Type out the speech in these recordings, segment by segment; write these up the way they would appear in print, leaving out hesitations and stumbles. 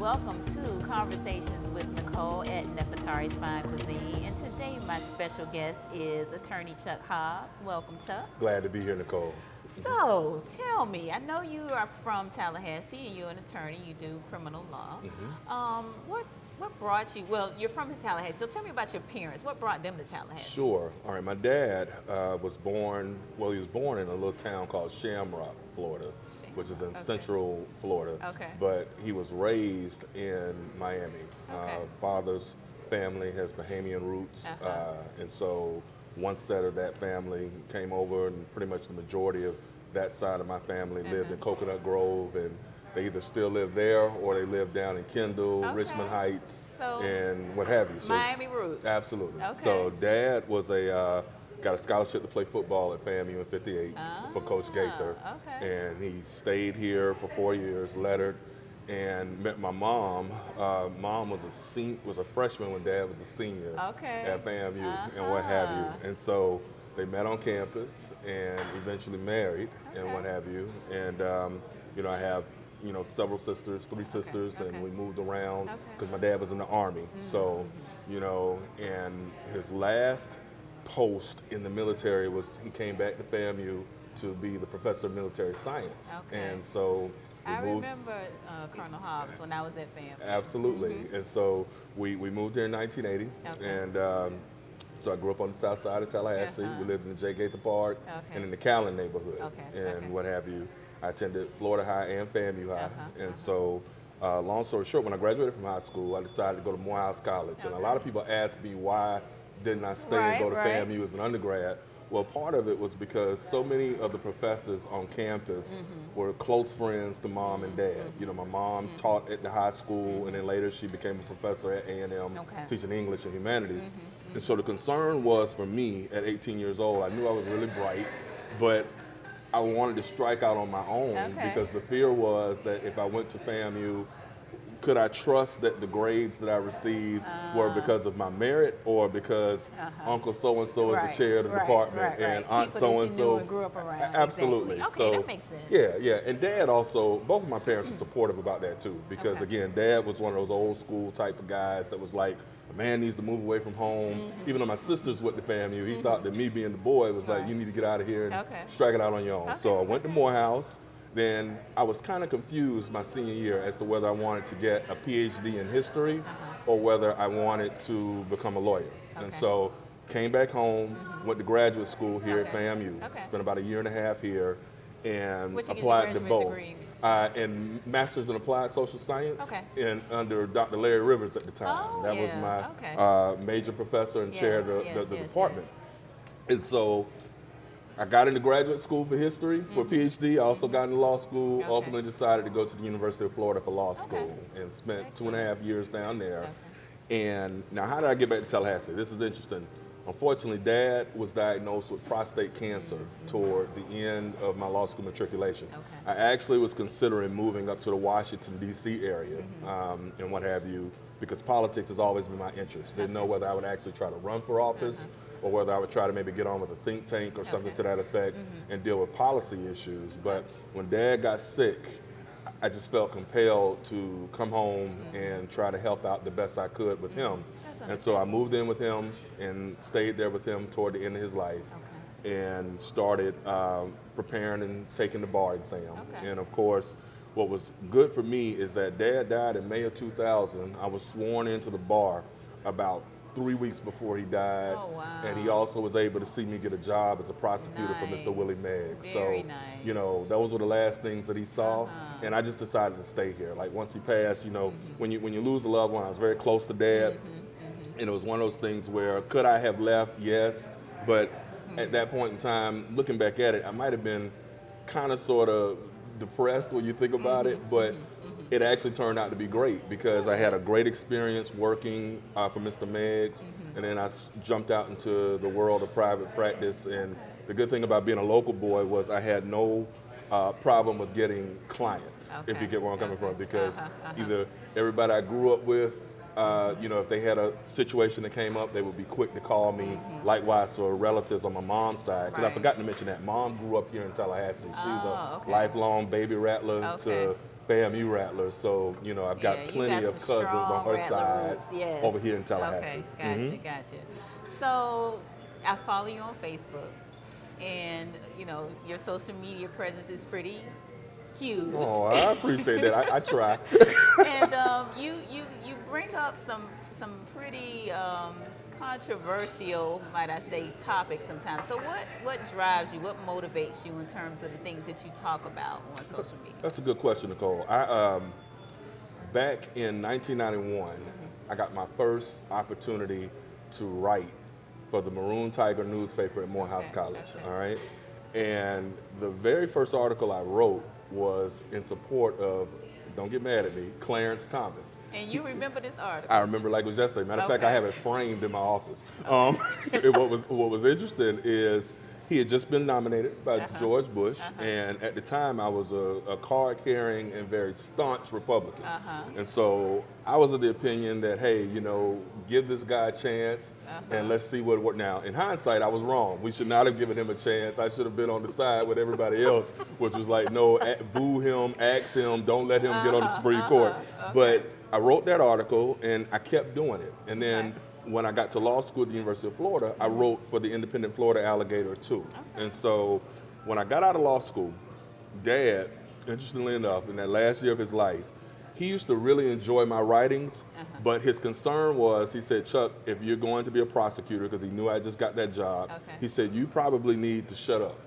Welcome to Conversations with Nicole at Nefertari's Fine Cuisine. And today my special guest is attorney Chuck Hobbs. Welcome, Chuck. Glad to be here, Nicole. So, tell me, I know you are from Tallahassee and you're an attorney, you do criminal law. What brought you, well, you're from Tallahassee, so tell me about your parents. What brought them to Tallahassee? Sure. All right, my dad was born in a little town called Shamrock, Florida, which is in central Florida. Okay. But he was raised in Miami. Okay. Father's family has Bahamian roots, and so one set of that family came over, and pretty much the majority of that side of my family lived in Coconut Grove, and they either still live there or they live down in Kendall, Richmond Heights, and what have you. So, Miami roots. Absolutely. Okay. So dad was got a scholarship to play football at FAMU in '58 for Coach Gaither, and he stayed here for 4 years, lettered, and met my mom. Mom was a freshman when dad was a senior at FAMU and what have you. And so they met on campus and eventually married and what have you. And I have several sisters, three sisters, and we moved around because my dad was in the Army. So, and his last post in the military was he came back to FAMU to be the professor of military science. And so I remember Colonel Hobbs when I was at FAMU. Absolutely. And so we moved here in 1980, and so I grew up on the south side of Tallahassee. We lived in the J. Gaither Park and in the Callan neighborhood and what have you. I attended Florida High and FAMU High. And so long story short, when I graduated from high school, I decided to go to Morehouse College. And a lot of people ask me why didn't I stay and go to FAMU as an undergrad. Well, part of it was because so many of the professors on campus were close friends to mom and dad. My mom taught at the high school, and then later she became a professor at A&M teaching English and humanities. And so the concern was for me at 18 years old, I knew I was really bright, but I wanted to strike out on my own because the fear was that if I went to FAMU, could I trust that the grades that I received were because of my merit or because Uncle so-and-so is the chair of the department and Aunt so-and-so? Grew up around. Absolutely. Exactly. Okay, that makes sense. Yeah. And Dad also, both of my parents are supportive about that too because again, Dad was one of those old school type of guys that was like, a man needs to move away from home. Even though my sisters went to FAMU, he thought that me being the boy was like, you need to get out of here and strike it out on your own. So I went to Morehouse. Then I was kind of confused my senior year as to whether I wanted to get a PhD in history or whether I wanted to become a lawyer. And so came back home, went to graduate school here at FAMU, spent about a year and a half here, and applied to both. In Master's in Applied Social Science and under Dr. Larry Rivers at the time. That was my major professor and chair of the department. And so I got into graduate school for history for a PhD. I also got into law school, ultimately decided to go to the University of Florida for law school and spent 2.5 years down there. And now how did I get back to Tallahassee? This is interesting. Unfortunately, Dad was diagnosed with prostate cancer toward the end of my law school matriculation. I actually was considering moving up to the Washington, D.C. area and what have you, because politics has always been my interest. Didn't know whether I would actually try to run for office or whether I would try to maybe get on with a think tank or something to that effect and deal with policy issues. But when Dad got sick, I just felt compelled to come home and try to help out the best I could with him. And so I moved in with him and stayed there with him toward the end of his life and started preparing and taking the bar exam. And of course, what was good for me is that Dad died in May of 2000. I was sworn into the bar about 3 weeks before he died. And he also was able to see me get a job as a prosecutor for Mr. Willie Meggs. So, those were the last things that he saw. And I just decided to stay here. Like once he passed, when you lose a loved one, I was very close to Dad. And it was one of those things where, could I have left? Yes. But at that point in time, looking back at it, I might have been kind of sort of depressed when you think about it, but it actually turned out to be great because I had a great experience working for Mr. Meggs, and then I jumped out into the world of private practice. And the good thing about being a local boy was I had no problem with getting clients, if you get where I'm coming from, because either everybody I grew up with, if they had a situation that came up, they would be quick to call me. Likewise for relatives on my mom's side, because I forgot to mention that Mom grew up here in Tallahassee. She was a lifelong baby rattler to FAMU Rattlers, so you know I've got Yeah, you plenty got of some cousins on strong her Rattler side roots, yes. over here in Tallahassee. Okay, gotcha, Mhm. gotcha. So I follow you on Facebook, and you know your social media presence is pretty huge. Oh, I appreciate that. I try. And you bring up some pretty controversial, might I say, topics sometimes. So what drives you? What motivates you in terms of the things that you talk about on social media? That's a good question, Nicole. Back in 1991, I got my first opportunity to write for the Maroon Tiger newspaper at Morehouse Okay, College. okay. All right, and the very first article I wrote was in support of, don't get mad at me, Clarence Thomas. And you remember this article? I remember like it was yesterday. Matter of fact, I Okay. have it framed in my office. And what was interesting is he had just been nominated by George Bush, and at the time I was a card-carrying and very staunch Republican. And so I was of the opinion that, hey, you know, give this guy a chance and let's see what works. Now, in hindsight, I was wrong. We should not have given him a chance. I should have been on the side with everybody else, which was like, no, boo him, axe him, don't let him get on the Supreme Court. But I wrote that article and I kept doing it. And then when I got to law school at the University of Florida, I wrote for the Independent Florida Alligator too. And so when I got out of law school, Dad, interestingly enough, in that last year of his life, he used to really enjoy my writings, but his concern was, he said, Chuck, if you're going to be a prosecutor, because he knew I just got that job, he said, you probably need to shut up.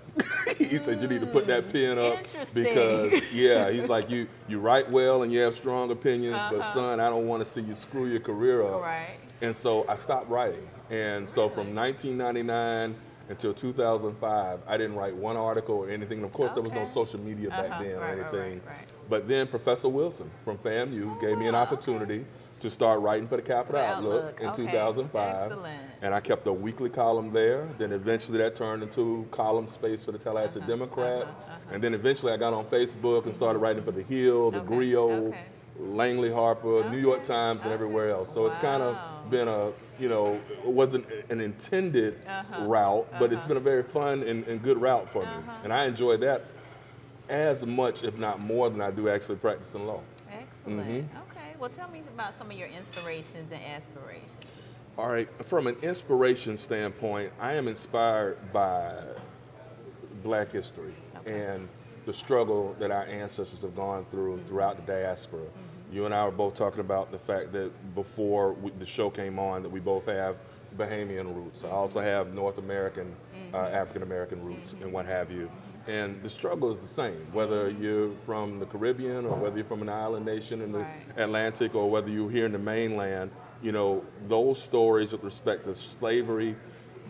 He said, you need to put that pen up because, yeah, he's like, you write well and you have strong opinions, but son, I don't want to see you screw your career up. Right. And so I stopped writing. And so from 1999 until 2005, I didn't write one article or anything. And of course, there was no social media back then or anything. But then Professor Wilson from FAMU gave me an opportunity to start writing for the Capital Outlook in 2005. Excellent. And I kept a weekly column there. Then eventually that turned into column space for the Tallahassee Democrat. And then eventually I got on Facebook and started writing for The Hill, The Griot, Langley Harper, New York Times, and everywhere else. So it's kind of been a, you know, it wasn't an intended route, but it's been a very fun and good route for me. And I enjoy that as much, if not more, than I do actually practicing law. Excellent. Okay. Well, tell me about some of your inspirations and aspirations. All right. From an inspiration standpoint, I am inspired by Black history and the struggle that our ancestors have gone through throughout the diaspora. You and I were both talking about the fact that before the show came on that we both have Bahamian roots. I also have North American, African American roots and what have you. And the struggle is the same, whether you're from the Caribbean or whether you're from an island nation in the Atlantic or whether you're here in the mainland. You know, those stories with respect to slavery,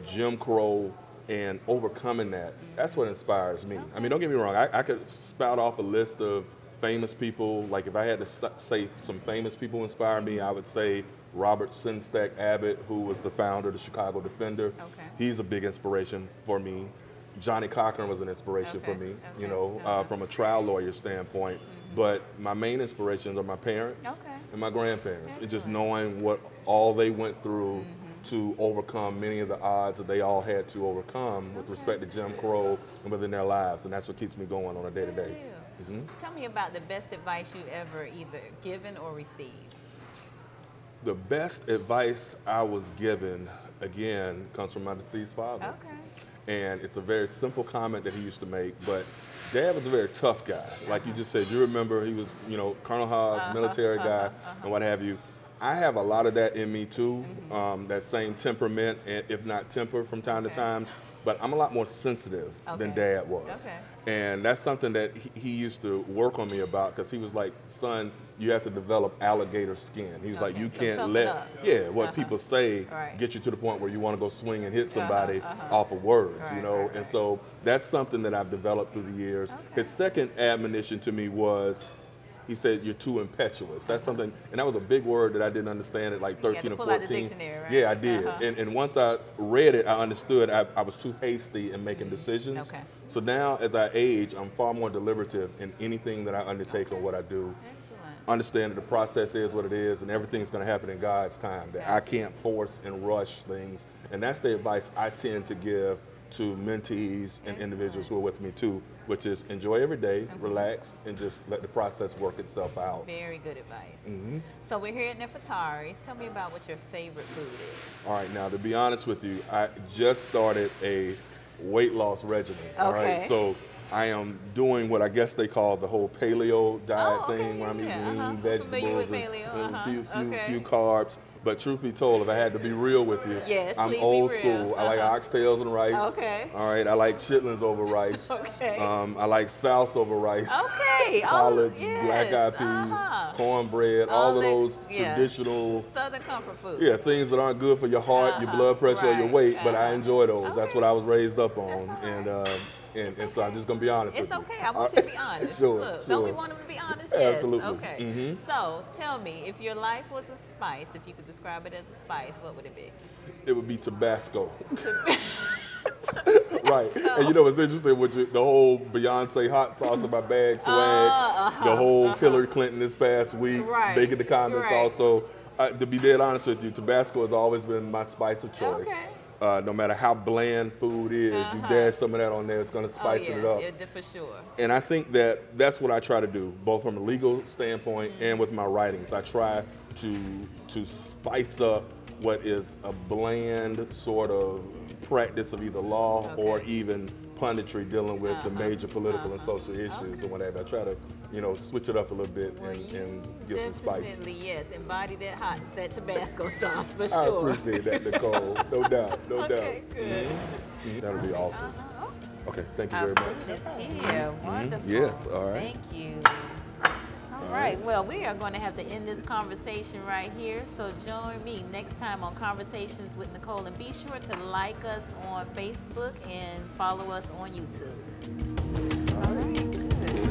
Jim Crow, and overcoming that, that's what inspires me. I mean, don't get me wrong, I could spout off a list of famous people. Like if I had to say some famous people inspire me, I would say Robert Sinstack Abbott, who was the founder of the Chicago Defender. He's a big inspiration for me. Johnny Cochran was an inspiration for me, you know, from a trial lawyer standpoint. But my main inspirations are my parents and my grandparents. And just knowing what all they went through to overcome many of the odds that they all had to overcome with respect to Jim Crow and within their lives. And that's what keeps me going on a day-to-day. Tell me about the best advice you ever either given or received. The best advice I was given, again, comes from my deceased father. And it's a very simple comment that he used to make, but Dad was a very tough guy. Like you just said, you remember he was, you know, Colonel Hobbs, military guy, and what have you. I have a lot of that in me too, that same temperament, and if not temper from time to time, but I'm a lot more sensitive than Dad was. And that's something that he used to work on me about, because he was like, son, you have to develop alligator skin. He was like, you can't let, what people say get you to the point where you want to go swing and hit somebody off of words, you know? And so that's something that I've developed through the years. His second admonition to me was, he said, you're too impetuous. That's something, and that was a big word that I didn't understand at like 13 or 14. Out the dictionary, right? Yeah, I did. And once I read it, I understood I was too hasty in making decisions. So now as I age, I'm far more deliberative in anything that I undertake and what I do. Understand that the process is what it is and everything's going to happen in God's time, that I can't force and rush things. And that's the advice I tend to give to mentees and individuals who are with me too, which is enjoy every day, relax, and just let the process work itself out. Very good advice. So we're here at Nefertari's. Tell me about what your favorite food is. All right, now to be honest with you, I just started a weight loss regimen. All right, so I am doing what I guess they call the whole paleo diet thing, where I'm eating lean vegetables and a few carbs. But truth be told, if I had to be real with you, I'm old school. I like oxtails and rice. All right, I like chitlins over rice. I like sauce over rice. Collards, black-eyed peas, cornbread, all of those traditional Southern comfort food. Yeah, things that aren't good for your heart, your blood pressure, or your weight, but I enjoy those. That's what I was raised up on. And so I'm just going to be honest with you. It's okay. I want you to be honest. Look, don't we want them to be honest? Yes. Absolutely. Okay. So tell me, if your life was a spice, if you could describe it as a spice, what would it be? It would be Tabasco. Right. And you know what's interesting with the whole Beyonce hot sauce in my bag swag, the whole Hillary Clinton this past week, making the comments also. To be dead honest with you, Tabasco has always been my spice of choice. No matter how bland food is, you dash some of that on there, it's going to spice it up. For sure. And I think that's what I try to do, both from a legal standpoint and with my writings. I try to spice up what is a bland sort of practice of either law or even punditry dealing with the major political and social issues and whatever. I try to, switch it up a little bit and give some spice. Definitely, yes. Embody that Tabasco sauce for sure. I appreciate that, Nicole. No doubt, no doubt. Good. That'll be awesome. Okay, thank you very much. I'll put this here. Wonderful. Yes, all right. Thank you. All right, well, we are going to have to end this conversation right here. So join me next time on Conversations with Nicole. And be sure to like us on Facebook and follow us on YouTube. All right, good.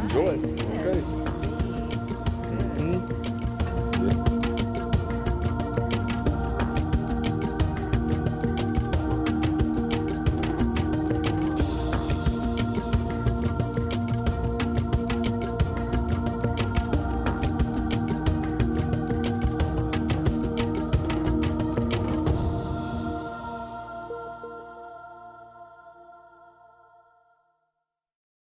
Enjoy. Okay.